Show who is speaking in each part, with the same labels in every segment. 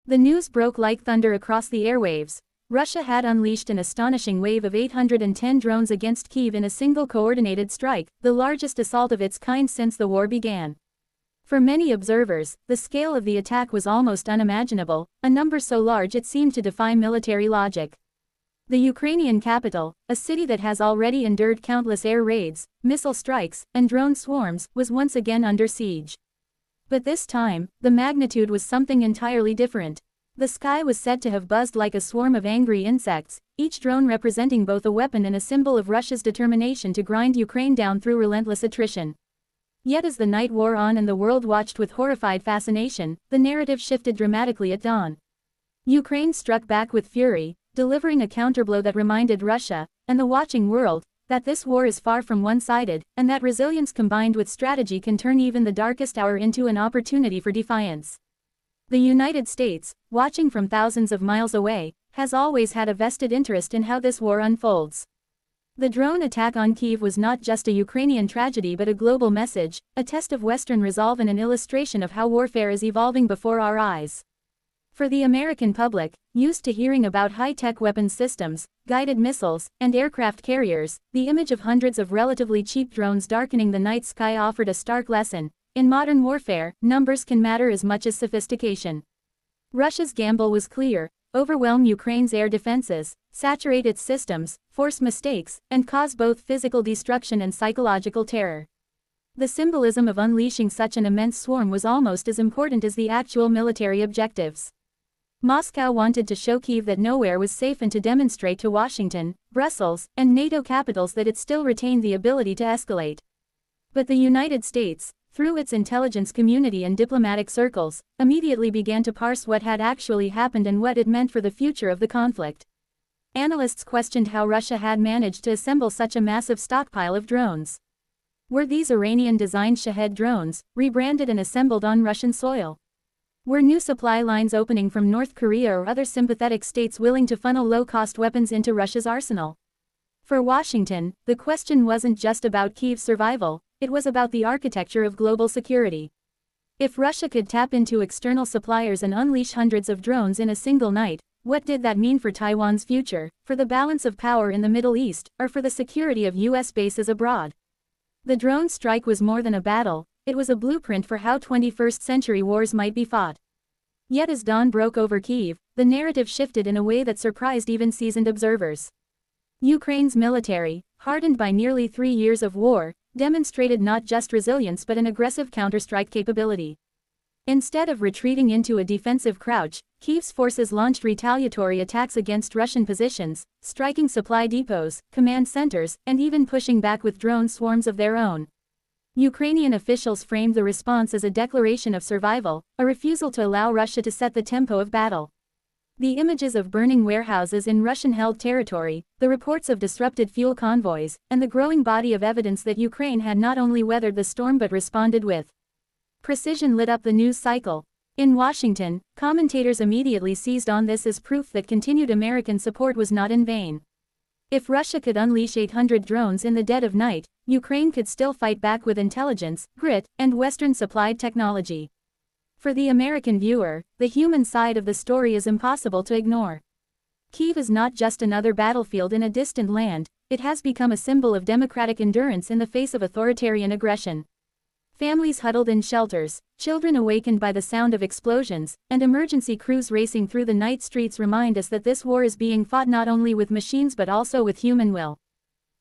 Speaker 1: The news broke like thunder across the airwaves. Russia had unleashed an astonishing wave of 810 drones against Kyiv in a single coordinated strike, the largest assault of its kind since the war began. For many observers, the scale of the attack was almost unimaginable, a number so large it seemed to defy military logic. The Ukrainian capital, a city that has already endured countless air raids, missile strikes, and drone swarms, was once again under siege. But this time, the magnitude was something entirely different. The sky was said to have buzzed like a swarm of angry insects, each drone representing both a weapon and a symbol of Russia's determination to grind Ukraine down through relentless attrition. Yet as the night wore on and the world watched with horrified fascination, the narrative shifted dramatically at dawn. Ukraine struck back with fury, delivering a counterblow that reminded Russia, and the watching world, that this war is far from one-sided, and that resilience combined with strategy can turn even the darkest hour into an opportunity for defiance. The United States, watching from thousands of miles away, has always had a vested interest in how this war unfolds. The drone attack on Kyiv was not just a Ukrainian tragedy but a global message, a test of Western resolve and an illustration of how warfare is evolving before our eyes. For the American public, used to hearing about high-tech weapons systems, guided missiles, and aircraft carriers, the image of hundreds of relatively cheap drones darkening the night sky offered a stark lesson. In modern warfare, numbers can matter as much as sophistication. Russia's gamble was clear: overwhelm Ukraine's air defenses, saturate its systems, force mistakes, and cause both physical destruction and psychological terror. The symbolism of unleashing such an immense swarm was almost as important as the actual military objectives. Moscow wanted to show Kyiv that nowhere was safe and to demonstrate to Washington, Brussels, and NATO capitals that it still retained the ability to escalate. But the United States, through its intelligence community and diplomatic circles, immediately began to parse what had actually happened and what it meant for the future of the conflict. Analysts questioned how Russia had managed to assemble such a massive stockpile of drones. Were these Iranian-designed Shahed drones, rebranded and assembled on Russian soil? Were new supply lines opening from North Korea or other sympathetic states willing to funnel low-cost weapons into Russia's arsenal? For Washington, the question wasn't just about Kyiv's survival, it was about the architecture of global security. If Russia could tap into external suppliers and unleash hundreds of drones in a single night, what did that mean for Taiwan's future, for the balance of power in the Middle East, or for the security of U.S. bases abroad? The drone strike was more than a battle, it was a blueprint for how 21st-century wars might be fought. Yet as dawn broke over Kyiv, the narrative shifted in a way that surprised even seasoned observers. Ukraine's military, hardened by nearly 3 years of war, demonstrated not just resilience but an aggressive counterstrike capability. Instead of retreating into a defensive crouch, Kyiv's forces launched retaliatory attacks against Russian positions, striking supply depots, command centers, and even pushing back with drone swarms of their own. Ukrainian officials framed the response as a declaration of survival, a refusal to allow Russia to set the tempo of battle. The images of burning warehouses in Russian-held territory, the reports of disrupted fuel convoys, and the growing body of evidence that Ukraine had not only weathered the storm but responded with precision lit up the news cycle. In Washington, commentators immediately seized on this as proof that continued American support was not in vain. If Russia could unleash 800 drones in the dead of night, Ukraine could still fight back with intelligence, grit, and Western-supplied technology. For the American viewer, the human side of the story is impossible to ignore. Kyiv is not just another battlefield in a distant land, it has become a symbol of democratic endurance in the face of authoritarian aggression. Families huddled in shelters, children awakened by the sound of explosions, and emergency crews racing through the night streets remind us that this war is being fought not only with machines but also with human will.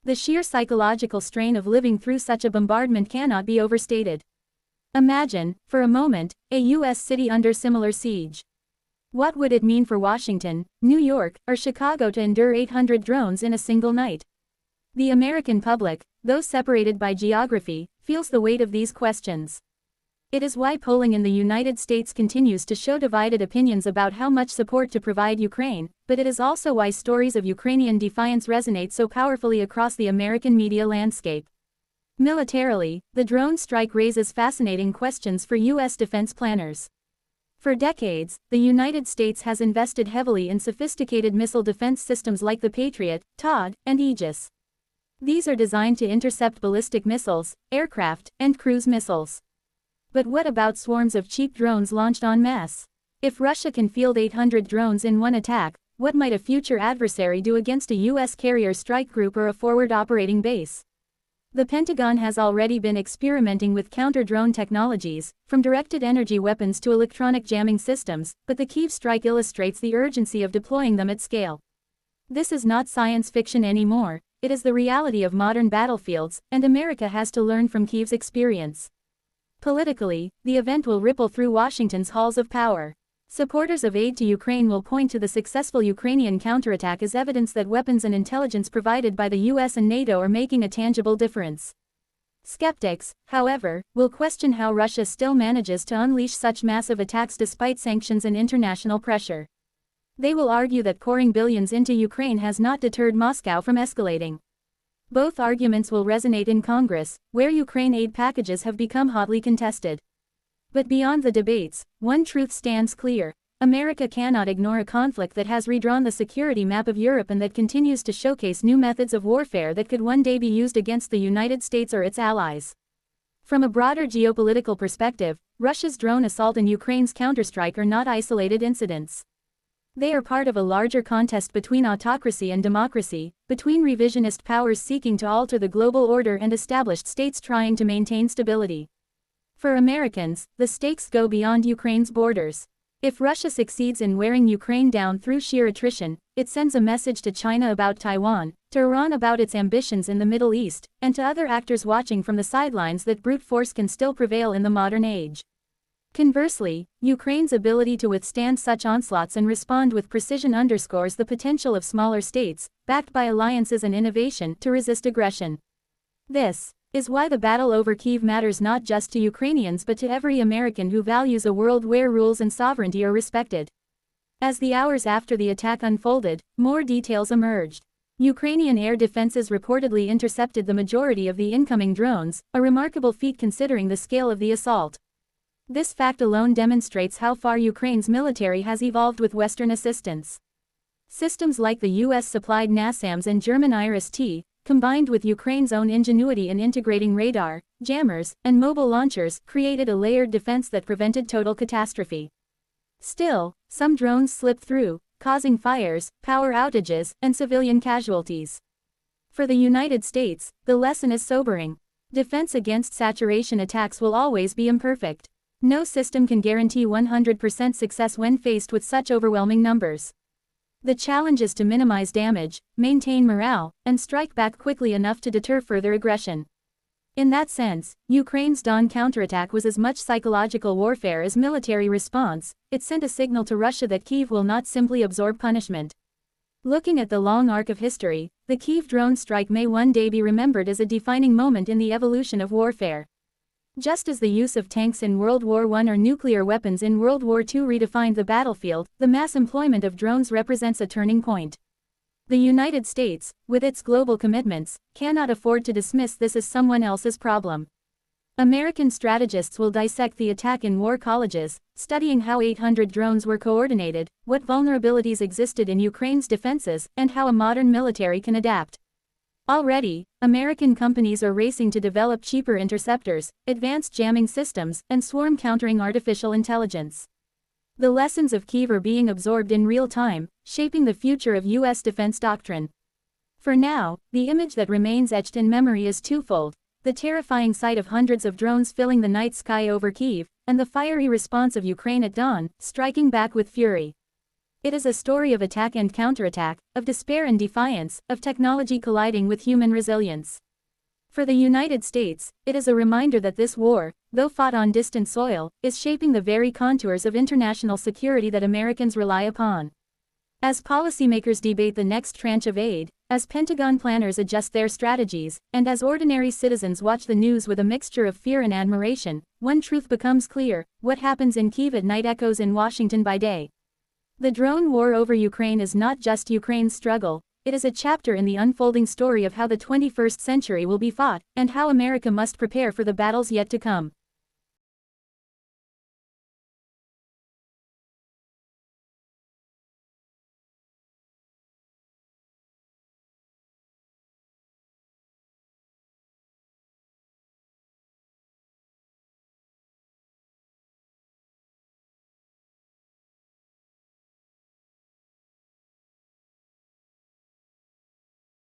Speaker 1: The sheer psychological strain of living through such a bombardment cannot be overstated. Imagine, for a moment, a U.S. city under similar siege. What would it mean for Washington, New York, or Chicago to endure 800 drones in a single night? The American public, though separated by geography, feels the weight of these questions. It is why polling in the United States continues to show divided opinions about how much support to provide Ukraine, but it is also why stories of Ukrainian defiance resonate so powerfully across the American media landscape. Militarily, the drone strike raises fascinating questions for U.S. defense planners. For decades, the United States has invested heavily in sophisticated missile defense systems like the Patriot, TOD, and Aegis. These are designed to intercept ballistic missiles, aircraft, and cruise missiles. But what about swarms of cheap drones launched en masse? If Russia can field 800 drones in one attack, what might a future adversary do against a U.S. carrier strike group or a forward operating base? The Pentagon has already been experimenting with counter-drone technologies, from directed energy weapons to electronic jamming systems, but the Kyiv strike illustrates the urgency of deploying them at scale. This is not science fiction anymore, it is the reality of modern battlefields, and America has to learn from Kyiv's experience. Politically, the event will ripple through Washington's halls of power. Supporters of aid to Ukraine will point to the successful Ukrainian counterattack as evidence that weapons and intelligence provided by the US and NATO are making a tangible difference. Skeptics, however, will question how Russia still manages to unleash such massive attacks despite sanctions and international pressure. They will argue that pouring billions into Ukraine has not deterred Moscow from escalating. Both arguments will resonate in Congress, where Ukraine aid packages have become hotly contested. But beyond the debates, one truth stands clear: America cannot ignore a conflict that has redrawn the security map of Europe and that continues to showcase new methods of warfare that could one day be used against the United States or its allies. From a broader geopolitical perspective, Russia's drone assault and Ukraine's counterstrike are not isolated incidents. They are part of a larger contest between autocracy and democracy, between revisionist powers seeking to alter the global order and established states trying to maintain stability. For Americans, the stakes go beyond Ukraine's borders. If Russia succeeds in wearing Ukraine down through sheer attrition, it sends a message to China about Taiwan, to Iran about its ambitions in the Middle East, and to other actors watching from the sidelines that brute force can still prevail in the modern age. Conversely, Ukraine's ability to withstand such onslaughts and respond with precision underscores the potential of smaller states, backed by alliances and innovation, to resist aggression. This is why the battle over Kyiv matters not just to Ukrainians but to every American who values a world where rules and sovereignty are respected. As the hours after the attack unfolded, more details emerged. Ukrainian air defenses reportedly intercepted the majority of the incoming drones, a remarkable feat considering the scale of the assault. This fact alone demonstrates how far Ukraine's military has evolved with Western assistance. Systems like the US-supplied NASAMS and German IRIS-T, combined with Ukraine's own ingenuity in integrating radar, jammers, and mobile launchers, created a layered defense that prevented total catastrophe. Still, some drones slipped through, causing fires, power outages, and civilian casualties. For the United States, the lesson is sobering. Defense against saturation attacks will always be imperfect. No system can guarantee 100% success when faced with such overwhelming numbers. The challenge is to minimize damage, maintain morale, and strike back quickly enough to deter further aggression. In that sense, Ukraine's dawn counterattack was as much psychological warfare as military response. It sent a signal to Russia that Kyiv will not simply absorb punishment. Looking at the long arc of history, the Kyiv drone strike may one day be remembered as a defining moment in the evolution of warfare. Just as the use of tanks in World War I or nuclear weapons in World War II redefined the battlefield, the mass employment of drones represents a turning point. The United States, with its global commitments, cannot afford to dismiss this as someone else's problem. American strategists will dissect the attack in war colleges, studying how 800 drones were coordinated, what vulnerabilities existed in Ukraine's defenses, and how a modern military can adapt. Already, American companies are racing to develop cheaper interceptors, advanced jamming systems, and swarm-countering artificial intelligence. The lessons of Kyiv are being absorbed in real time, shaping the future of U.S. defense doctrine. For now, the image that remains etched in memory is twofold: the terrifying sight of hundreds of drones filling the night sky over Kyiv, and the fiery response of Ukraine at dawn, striking back with fury. It is a story of attack and counterattack, of despair and defiance, of technology colliding with human resilience. For the United States, it is a reminder that this war, though fought on distant soil, is shaping the very contours of international security that Americans rely upon. As policymakers debate the next tranche of aid, as Pentagon planners adjust their strategies, and as ordinary citizens watch the news with a mixture of fear and admiration, one truth becomes clear: what happens in Kyiv at night echoes in Washington by day. The drone war over Ukraine is not just Ukraine's struggle, it is a chapter in the unfolding story of how the 21st century will be fought, and how America must prepare for the battles yet to come.